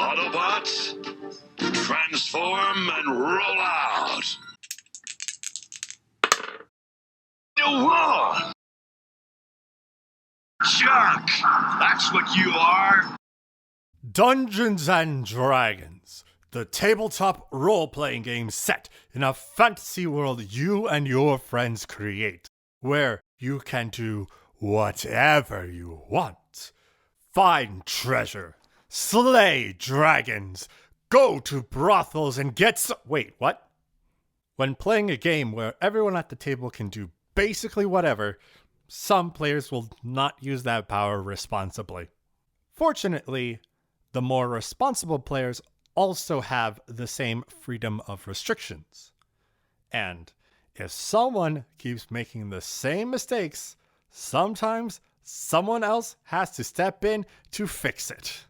Autobots, transform and roll out. Whoa! Chuck, that's what you are. Dungeons and Dragons, the tabletop role-playing game set in a fantasy world you and your friends create, where you can do whatever you want. Find treasure, slay dragons, go to brothels and get Wait, what? When playing a game where everyone at the table can do basically whatever, some players will not use that power responsibly. Fortunately, the more responsible players also have the same freedom of restrictions. And if someone keeps making the same mistakes, sometimes someone else has to step in to fix it.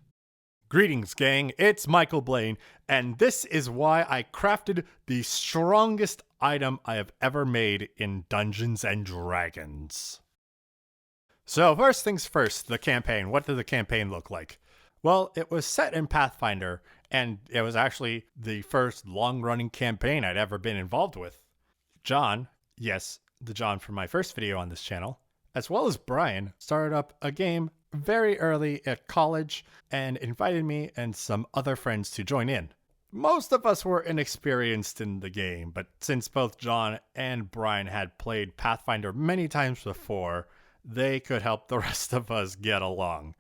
Greetings, gang, it's Michael Blaine, and this is why I crafted the strongest item I have ever made in Dungeons and Dragons. So first things first, the campaign. What did the campaign look like? Well, it was set in Pathfinder, and it was actually the first long-running campaign I'd ever been involved with. John, yes, the John from my first video on this channel, as well as Brian, started up a game very early at college and invited me and some other friends to join in. Most of us were inexperienced in the game, but since both John and Brian had played Pathfinder many times before, they could help the rest of us get along.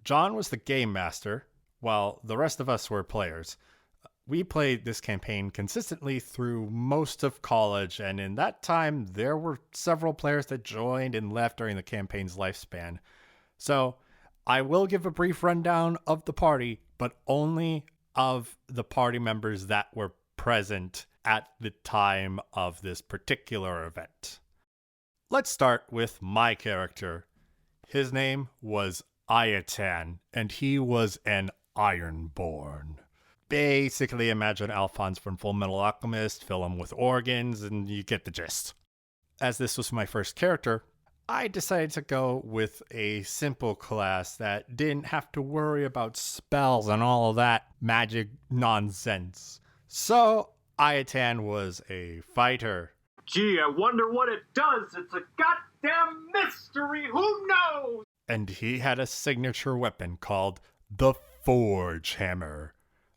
John was the game master, while the rest of us were players. We played this campaign consistently through most of college, and in that time, there were several players that joined and left during the campaign's lifespan. So, I will give a brief rundown of the party, but only of the party members that were present at the time of this particular event. Let's start with my character. His name was Ayatan, and he was an Ironborn. Basically, imagine Alphonse from Full Metal Alchemist, fill him with organs, and you get the gist. As this was my first character, I decided to go with a simple class that didn't have to worry about spells and all of that magic nonsense. So, Ayatan was a fighter. Gee, I wonder what it does. It's a goddamn mystery. Who knows? And he had a signature weapon called the Forge Hammer.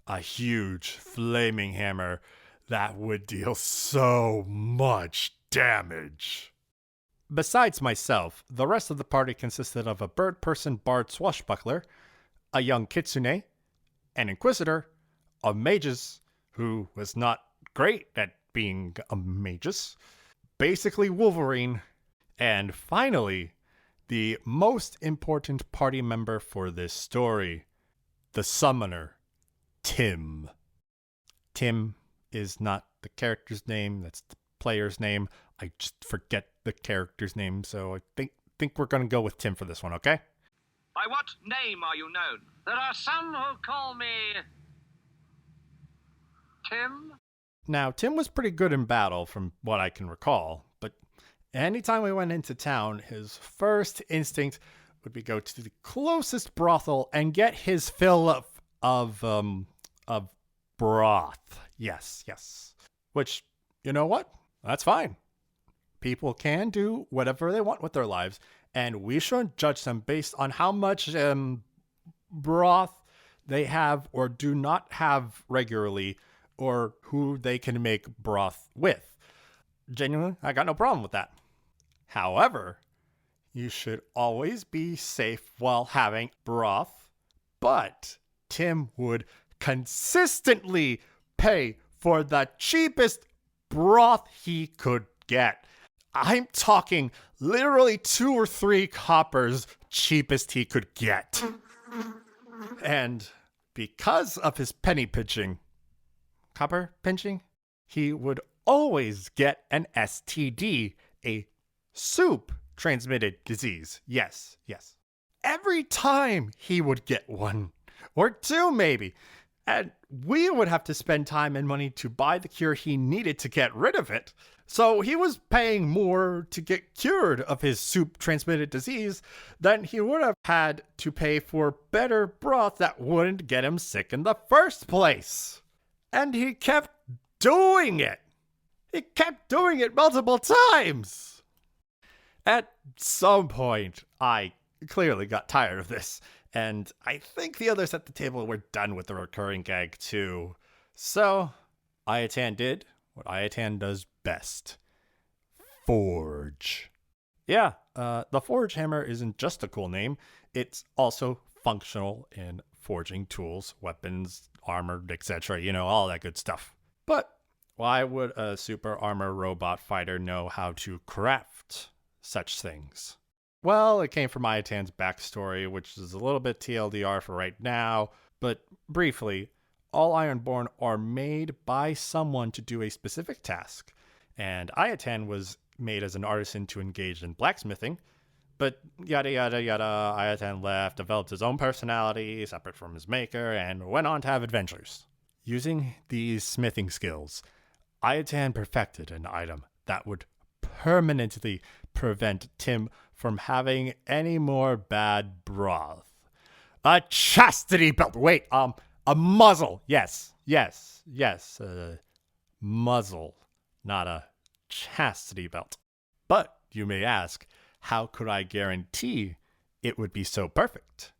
A huge flaming hammer that would deal so much damage. Besides myself, the rest of the party consisted of a bird-person bard swashbuckler, a young kitsune, an inquisitor, a magus, who was not great at being a magus, basically Wolverine, and finally, the most important party member for this story, the summoner, Tim. Tim is not the character's name, that's the player's name. I just forget the character's name, so I think we're going to go with Tim for this one, okay? By what name are you known? There are some who call me Tim. Now, Tim was pretty good in battle from what I can recall, but anytime we went into town, his first instinct would be go to the closest brothel and get his fill of broth. Yes. Which, you know what? That's fine. People can do whatever they want with their lives, and we shouldn't judge them based on how much broth they have or do not have regularly, or who they can make broth with. Genuinely, I got no problem with that. However, you should always be safe while having broth, but Tim would consistently pay for the cheapest broth he could get. I'm talking literally 2 or 3 coppers cheapest he could get. And because of his penny pinching, copper pinching, he would always get an STD, a soup transmitted disease. Yes. Every time he would get one, or 2 maybe. And we would have to spend time and money to buy the cure he needed to get rid of it. So he was paying more to get cured of his soup-transmitted disease than he would have had to pay for better broth that wouldn't get him sick in the first place. And he kept doing it. He kept doing it multiple times. At some point, I clearly got tired of this, and I think the others at the table were done with the recurring gag too. So, Ayatan did what Ayatan does best. Forge. Yeah, the Forge Hammer isn't just a cool name, it's also functional in forging tools, weapons, armor, etc., all that good stuff. But why would a super armor robot fighter know how to craft such things? Well, it came from Ayatan's backstory, which is a little bit TLDR for right now, but briefly, all Ironborn are made by someone to do a specific task, and Ayatan was made as an artisan to engage in blacksmithing, but yada yada yada, Ayatan left, developed his own personality, separate from his maker, and went on to have adventures. Using these smithing skills, Ayatan perfected an item that would permanently prevent Tim from having any more bad broth. A chastity belt. Wait, a muzzle. Yes. Muzzle, not a chastity belt. But you may ask, how could I guarantee it would be so perfect?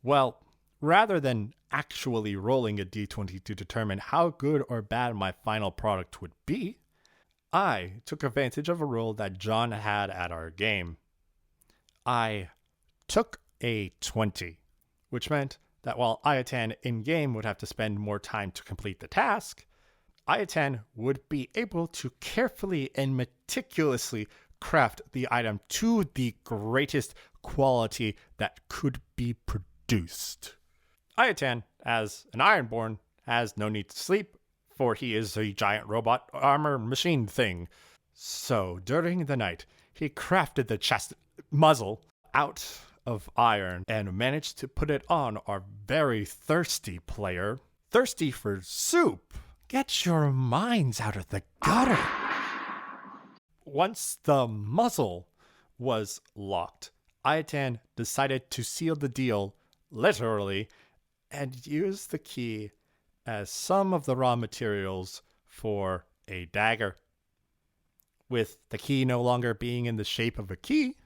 Well, rather than actually rolling a d20 to determine how good or bad my final product would be, I took advantage of a rule that John had at our game. I took a 20, which meant that while Ayatan in-game would have to spend more time to complete the task, Ayatan would be able to carefully and meticulously craft the item to the greatest quality that could be produced. Ayatan, as an Ironborn, has no need to sleep, for he is a giant robot armor machine thing. So during the night, he crafted the muzzle out of iron and managed to put it on our very thirsty player. Thirsty for soup. Get your minds out of the gutter. Once the muzzle was locked, Ayatan decided to seal the deal, literally, and use the key as some of the raw materials for a dagger. With the key no longer being in the shape of a key,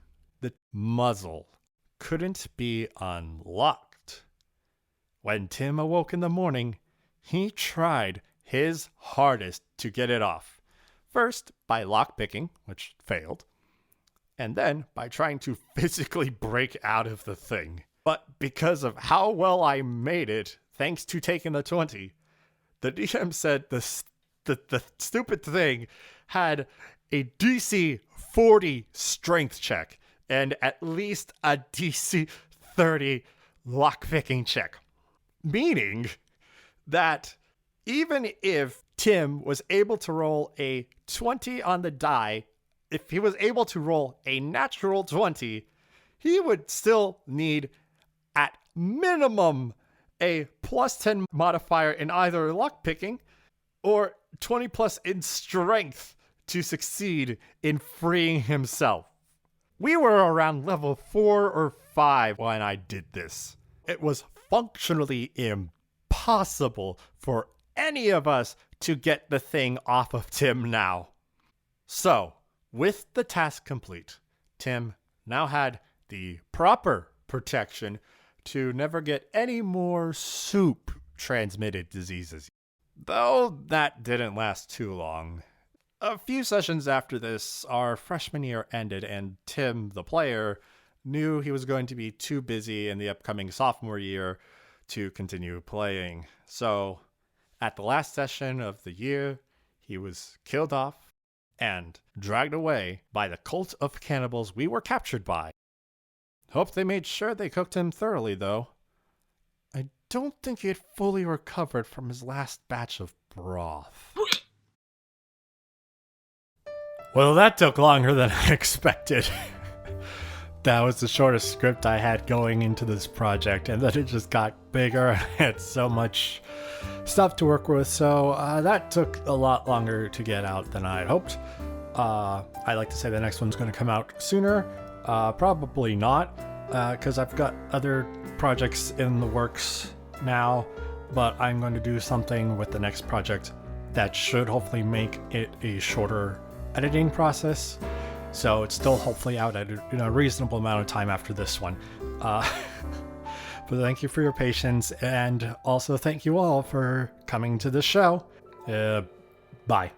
the muzzle couldn't be unlocked. When Tim awoke in the morning, he tried his hardest to get it off. First, by lockpicking, which failed, and then by trying to physically break out of the thing. But because of how well I made it, thanks to taking the 20, the DM said the stupid thing had a DC 40 strength check and at least a DC 30 lockpicking check. Meaning that even if Tim was able to roll a 20 on the die, if he was able to roll a natural 20, he would still need at minimum a plus 10 modifier in either lockpicking or 20 plus in strength to succeed in freeing himself. We were around level 4 or 5 when I did this. It was functionally impossible for any of us to get the thing off of Tim now. So, with the task complete, Tim now had the proper protection to never get any more soup-transmitted diseases. Though that didn't last too long. A few sessions after this, our freshman year ended, and Tim, the player, knew he was going to be too busy in the upcoming sophomore year to continue playing. So, at the last session of the year, he was killed off and dragged away by the cult of cannibals we were captured by. Hope they made sure they cooked him thoroughly, though. I don't think he had fully recovered from his last batch of broth. Well, that took longer than I expected. that was the shortest script I had going into this project, and then it just got bigger. I had so much stuff to work with, so that took a lot longer to get out than I had hoped. I like to say the next one's going to come out sooner. Probably not, because I've got other projects in the works now, but I'm going to do something with the next project that should hopefully make it a shorter editing process. So it's still hopefully out in a reasonable amount of time after this one. But thank you for your patience, and also thank you all for coming to the show. Bye.